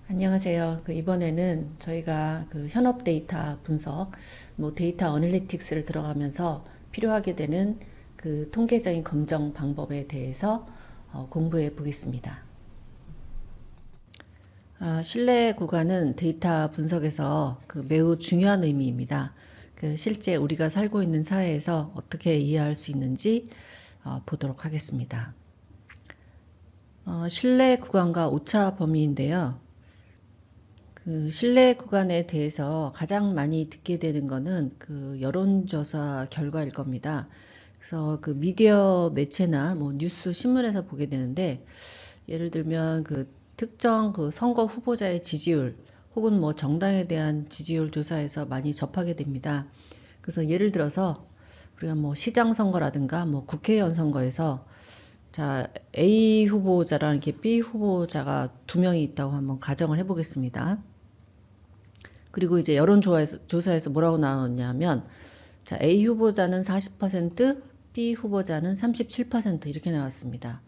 안녕하세요. 이번에는 저희가 현업 데이터 분석, 데이터 어널리틱스를 들어가면서 필요하게 되는 통계적인 검정 방법에 대해서 공부해 보겠습니다. 신뢰 구간은 데이터 분석에서 매우 중요한 의미입니다. 실제 우리가 살고 있는 사회에서 어떻게 이해할 수 있는지 보도록 하겠습니다. 신뢰 구간과 오차 범위인데요. 신뢰 구간에 대해서 가장 많이 듣게 되는 거는 여론조사 결과일 겁니다. 그래서 미디어 매체나 뉴스 신문에서 보게 되는데, 예를 들면 특정 선거 후보자의 지지율 혹은 정당에 대한 지지율 조사에서 많이 접하게 됩니다. 그래서 예를 들어서 우리가 시장 선거라든가 국회의원 선거에서 자, A 후보자랑 이렇게 B 후보자가 두 명이 있다고 한번 가정을 해보겠습니다. 그리고 이제 여론조사에서 뭐라고 나왔냐면, 자, A 후보자는 40%, B 후보자는 37% 이렇게 나왔습니다.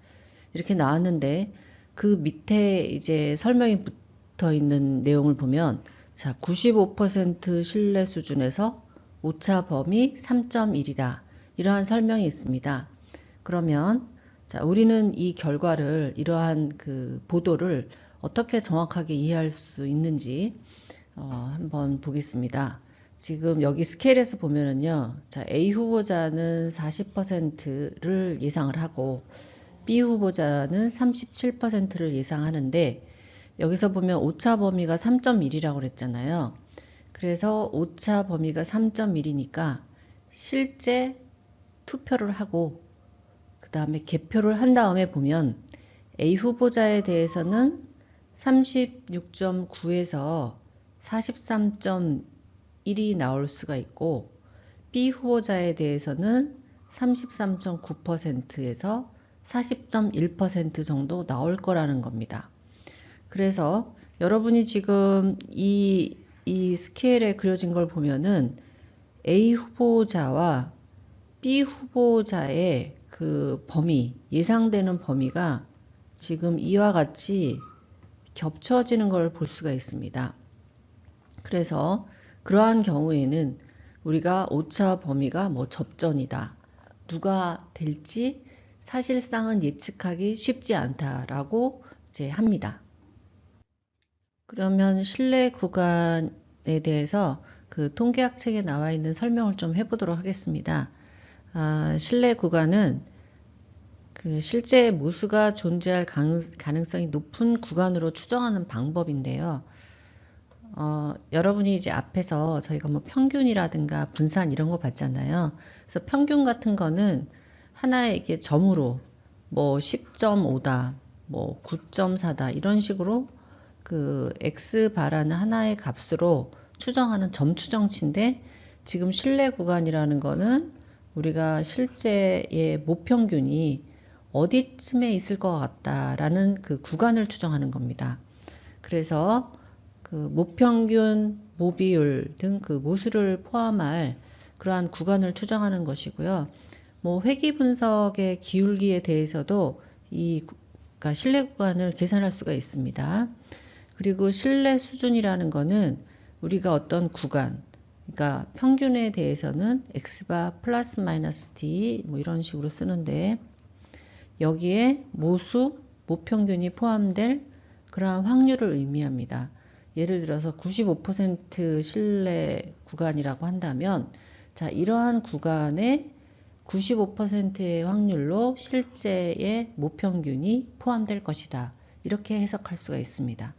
이렇게 나왔는데, 그 밑에 이제 설명이 붙어 있는 내용을 보면, 자, 95% 신뢰 수준에서 오차 범위 3.1이다. 이러한 설명이 있습니다. 그러면, 자, 우리는 이 결과를, 이러한 보도를 어떻게 정확하게 이해할 수 있는지, 한번 보겠습니다. 지금 여기 스케일에서 보면은요, 자, A 후보자는 40%를 예상을 하고, B 후보자는 37%를 예상하는데, 여기서 보면 오차 범위가 3.1이라고 그랬잖아요. 그래서 오차 범위가 3.1이니까 실제 투표를 하고, 그 다음에 개표를 한 다음에 보면 A 후보자에 대해서는 36.9에서 43.1이 나올 수가 있고, B 후보자에 대해서는 33.9%에서 40.1% 정도 나올 거라는 겁니다. 그래서 여러분이 지금 이 스케일에 그려진 걸 보면은 A 후보자와 B 후보자의 범위, 예상되는 범위가 지금 이와 같이 겹쳐지는 걸 볼 수가 있습니다. 그래서 그러한 경우에는 우리가 오차 범위가 접전이다. 누가 될지 사실상은 예측하기 쉽지 않다라고 이제 합니다. 그러면 신뢰 구간에 대해서 통계학 책에 나와 있는 설명을 좀 해보도록 하겠습니다. 신뢰 구간은 실제 모수가 존재할 가능성이 높은 구간으로 추정하는 방법인데요. 여러분이 이제 앞에서 저희가 평균이라든가 분산 이런 거 봤잖아요. 그래서 평균 같은 거는 하나의 이게 점으로 10.5다, 9.4다 이런 식으로 X바라는 하나의 값으로 추정하는 점 추정치인데, 지금 신뢰 구간이라는 거는 우리가 실제의 모평균이 어디쯤에 있을 것 같다라는 구간을 추정하는 겁니다. 그래서 모평균, 모비율 등 모수를 포함할 그러한 구간을 추정하는 것이고요. 회귀 분석의 기울기에 대해서도 그러니까 신뢰 구간을 계산할 수가 있습니다. 그리고 신뢰 수준이라는 거는 우리가 어떤 구간, 그러니까 평균에 대해서는 x바 플러스 마이너스 d 이런 식으로 쓰는데, 여기에 모수, 모평균이 포함될 그러한 확률을 의미합니다. 예를 들어서 95% 신뢰 구간이라고 한다면, 자, 이러한 구간에 95%의 확률로 실제의 모평균이 포함될 것이다. 이렇게 해석할 수가 있습니다.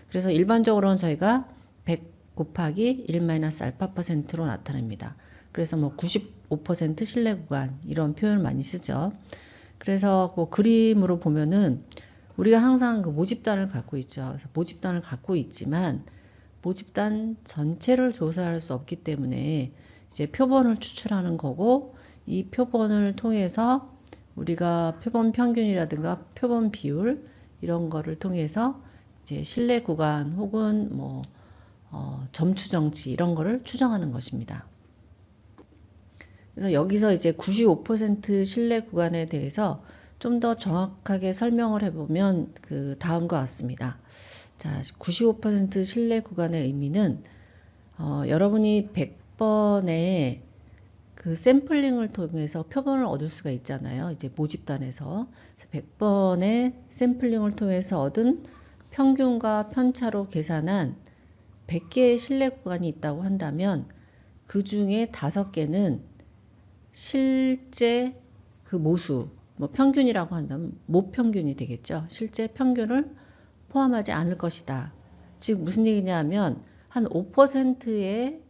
그래서 일반적으로는 저희가 100 곱하기 1-알파%로 나타냅니다. 그래서 95% 신뢰 구간 이런 표현을 많이 쓰죠. 그래서 그림으로 보면은 우리가 항상 모집단을 갖고 있죠. 그래서 모집단을 갖고 있지만 모집단 전체를 조사할 수 없기 때문에 이제 표본을 추출하는 거고, 이 표본을 통해서 우리가 표본 평균이라든가 표본 비율 이런 거를 통해서 이제 신뢰 구간 혹은 점 추정치 이런 거를 추정하는 것입니다. 그래서 여기서 이제 95% 신뢰 구간에 대해서 좀 더 정확하게 설명을 해보면 다음과 같습니다. 자, 95% 신뢰 구간의 의미는 여러분이 100번의 그 샘플링을 통해서 표본을 얻을 수가 있잖아요. 이제 모집단에서 100번의 샘플링을 통해서 얻은 평균과 편차로 계산한 100개의 신뢰 구간이 있다고 한다면 그 중에 5개는 실제 그 모수, 뭐 평균이라고 한다면 모평균이 되겠죠. 실제 평균을 포함하지 않을 것이다. 즉 무슨 얘기냐면 한 5%의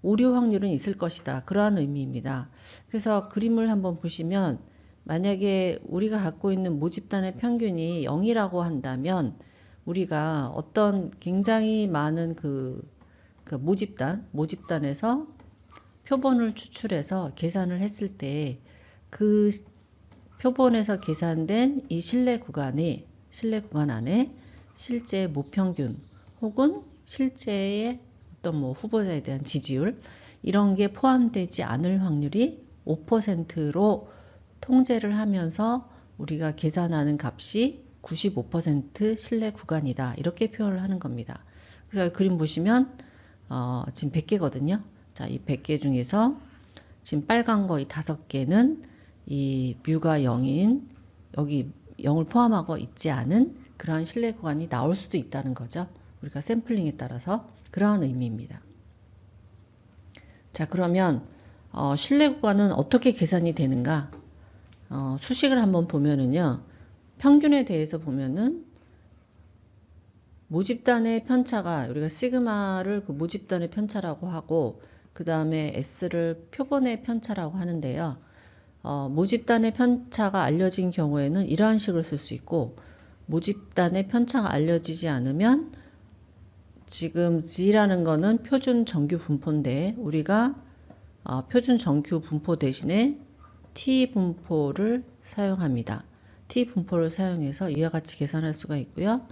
오류 확률은 있을 것이다. 그러한 의미입니다. 그래서 그림을 한번 보시면 만약에 우리가 갖고 있는 모집단의 평균이 0이라고 한다면 우리가 어떤 굉장히 많은 그 모집단에서 표본을 추출해서 계산을 했을 때 그 표본에서 계산된 이 신뢰 구간 안에 실제 모평균 혹은 실제의 어떤 뭐 후보자에 대한 지지율 이런 게 포함되지 않을 확률이 5%로 통제를 하면서 우리가 계산하는 값이 95% 신뢰 구간이다. 이렇게 표현을 하는 겁니다. 그래서 그림 보시면 지금 100개거든요. 자, 이 100개 중에서 지금 빨간 거 이 5개는 이 뮤가 0인 여기 0을 포함하고 있지 않은 그러한 신뢰 구간이 나올 수도 있다는 거죠. 우리가 샘플링에 따라서 그러한 의미입니다. 자, 그러면 신뢰 구간은 어떻게 계산이 되는가? 수식을 한번 보면은요. 평균에 대해서 보면은 모집단의 편차가 우리가 시그마를 그 모집단의 편차라고 하고 그 다음에 S를 표본의 편차라고 하는데요. 모집단의 편차가 알려진 경우에는 이러한 식을 쓸 수 있고 모집단의 편차가 알려지지 않으면 지금 G라는 거는 표준 정규 분포인데 우리가 표준 정규 분포 대신에 T 분포를 사용합니다. T 분포를 사용해서 이와 같이 계산할 수가 있고요.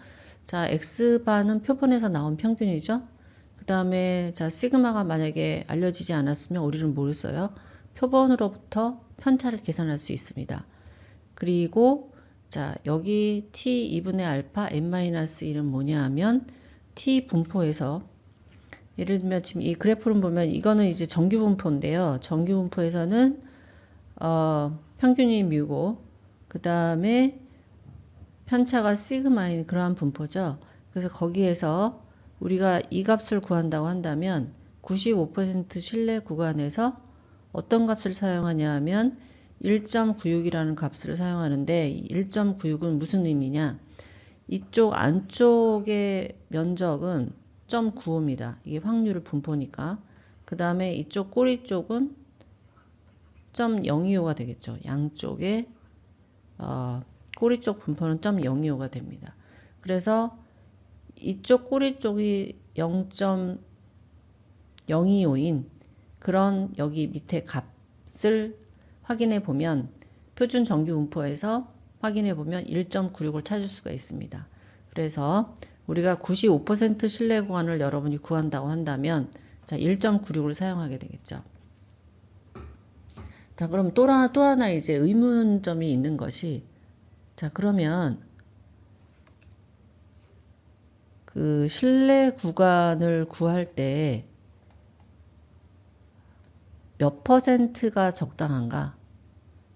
자, X바는 표본에서 나온 평균이죠. 그 다음에 자 시그마가 만약에 알려지지 않았으면 우리는 뭘 써요? 표본으로부터 편차를 계산할 수 있습니다. 그리고 자 여기 t 2분의 알파 n-1은 뭐냐 하면 t 분포에서 예를 들면 지금 이 그래프를 보면 이거는 이제 정규 분포인데요. 정규 분포에서는 평균이 뮤고 그 다음에 편차가 시그마인 그러한 분포죠. 그래서 거기에서 우리가 이 값을 구한다고 한다면 95% 신뢰 구간에서 어떤 값을 사용하냐 하면 1.96이라는 값을 사용하는데 1.96은 무슨 의미냐? 이쪽 안쪽의 면적은 0.95입니다. 이게 확률을 분포니까. 그 다음에 이쪽 꼬리 쪽은 0.025가 되겠죠. 양쪽의 꼬리 쪽 분포는 0.025가 됩니다. 그래서 이쪽 꼬리 쪽이 0.025인 그런 여기 밑에 값을 확인해 보면 표준 정규 분포에서 확인해 보면 1.96을 찾을 수가 있습니다. 그래서 우리가 95% 신뢰 구간을 여러분이 구한다고 한다면 자 1.96을 사용하게 되겠죠. 자 그럼 또 하나 이제 의문점이 있는 것이 자 그러면 그 신뢰 구간을 구할 때 몇 퍼센트가 적당한가?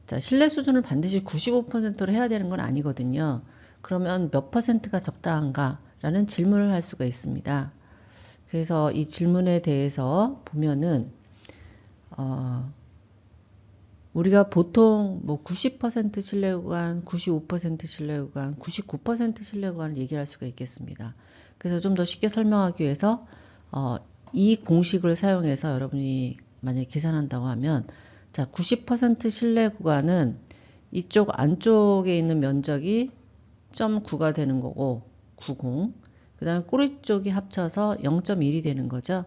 자, 신뢰 수준을 반드시 95%로 해야 되는 건 아니거든요. 그러면 몇 퍼센트가 적당한가? 라는 질문을 할 수가 있습니다. 그래서 이 질문에 대해서 보면은 우리가 보통 뭐 90% 신뢰 구간, 95% 신뢰 구간, 99% 신뢰 구간을 얘기할 수가 있겠습니다. 그래서 좀 더 쉽게 설명하기 위해서 이 공식을 사용해서 여러분이 만약에 계산한다고 하면 자 90% 신뢰 구간은 이쪽 안쪽에 있는 면적이 0.9가 되는 거고 90 그 다음에 꼬리 쪽이 합쳐서 0.1이 되는 거죠.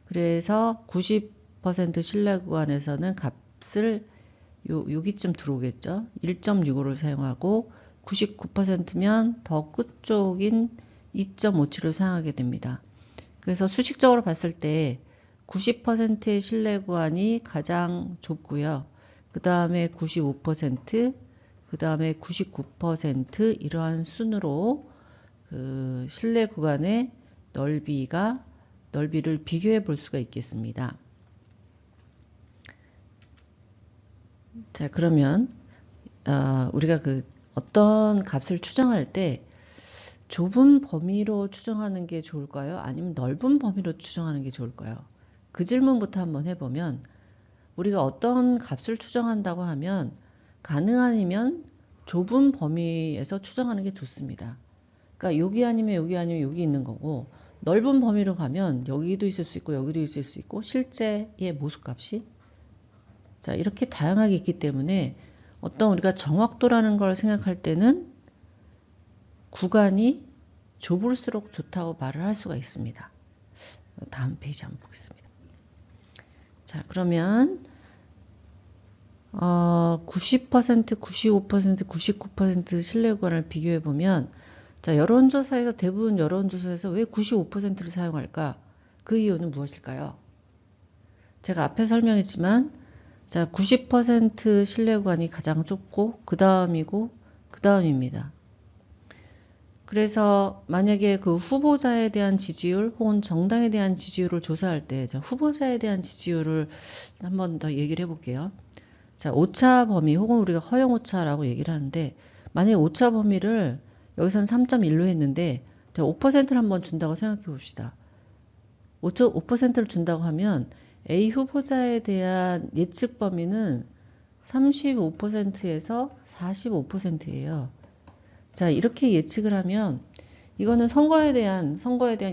그래서 90% 신뢰 구간에서는 값을 여기쯤 들어오겠죠. 1.65를 사용하고 99%면 더 끝쪽인 2.57을 사용하게 됩니다. 그래서 수식적으로 봤을 때 90%의 신뢰 구간이 가장 좁고요. 그 다음에 95%, 그 다음에 99% 이러한 순으로 그 실내 구간의 넓이를 비교해 볼 수가 있겠습니다. 자, 그러면 우리가 그 어떤 값을 추정할 때 좁은 범위로 추정하는 게 좋을까요? 아니면 넓은 범위로 추정하는 게 좋을까요? 그 질문부터 한번 해보면, 우리가 어떤 값을 추정한다고 하면 가능하면 좁은 범위에서 추정하는 게 좋습니다. 그러니까 여기 아니면 여기 아니면 여기 있는 거고, 넓은 범위로 가면 여기도 있을 수 있고 여기도 있을 수 있고 실제의 모습값이 자 이렇게 다양하게 있기 때문에 어떤 우리가 정확도라는 걸 생각할 때는 구간이 좁을수록 좋다고 말을 할 수가 있습니다. 다음 페이지 한번 보겠습니다. 자, 그러면 90%, 95%, 99% 신뢰 구간을 비교해 보면 자, 여론조사에서 대부분 여론조사에서 왜 95%를 사용할까? 그 이유는 무엇일까요? 제가 앞에 설명했지만 자, 90% 신뢰 구간이 가장 좁고 그 다음이고 그 다음입니다. 그래서 만약에 그 후보자에 대한 지지율 혹은 정당에 대한 지지율을 조사할 때 자, 후보자에 대한 지지율을 한번 더 얘기를 해볼게요. 자, 오차 범위 혹은 우리가 허용 오차라고 얘기를 하는데 만약에 오차 범위를 여기서는 3.1로 했는데 자, 5%를 한번 준다고 생각해 봅시다. 5%를 준다고 하면 A 후보자에 대한 예측 범위는 35%에서 45%예요. 자, 이렇게 예측을 하면 이거는 선거에 대한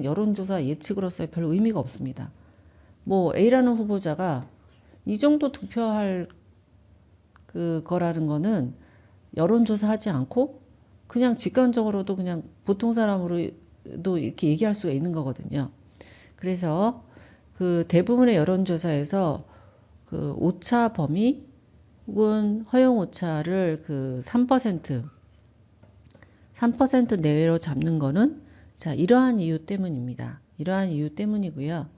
여론조사 예측으로서의 별 의미가 없습니다. 뭐 A라는 후보자가 이 정도 득표할 그거라는 거는 여론조사 하지 않고 그냥 직관적으로도 그냥 보통 사람으로도 이렇게 얘기할 수가 있는 거거든요. 그래서 그 대부분의 여론조사에서 그 오차 범위 혹은 허용 오차를 그 3% 내외로 잡는 거는 자, 이러한 이유 때문입니다. 이러한 이유 때문이고요.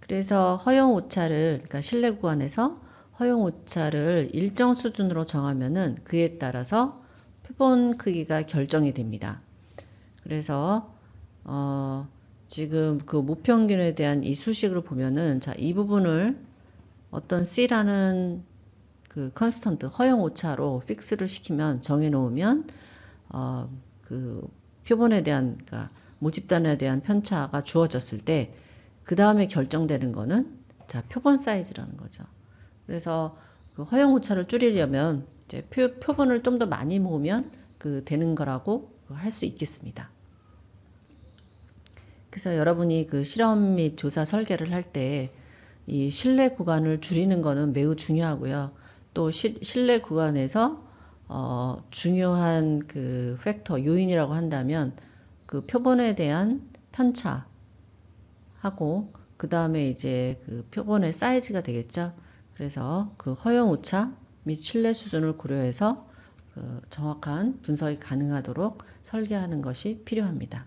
그래서 허용 오차를 그러니까 신뢰 구간에서 허용 오차를 일정 수준으로 정하면은 그에 따라서 표본 크기가 결정이 됩니다. 그래서 지금 그 모평균에 대한 이 수식을 보면은 자, 이 부분을 어떤 C라는 그 컨스턴트 허용 오차로 픽스를 시키면 정해 놓으면 그 표본에 대한 그러니까 모집단에 대한 편차가 주어졌을 때 그 다음에 결정되는 거는 자, 표본 사이즈라는 거죠. 그래서 그 허용 오차를 줄이려면 이제 표본을 좀 더 많이 모으면 그 되는 거라고 할 수 있겠습니다. 그래서 여러분이 그 실험 및 조사 설계를 할 때 이 신뢰 구간을 줄이는 거는 매우 중요하고요. 또 신뢰 구간에서 중요한 그 팩터 요인이라고 한다면 그 표본에 대한 편차 하고 그 다음에 이제 그 표본의 사이즈가 되겠죠. 그래서 그 허용 오차 및 신뢰 수준을 고려해서 그 정확한 분석이 가능하도록 설계하는 것이 필요합니다.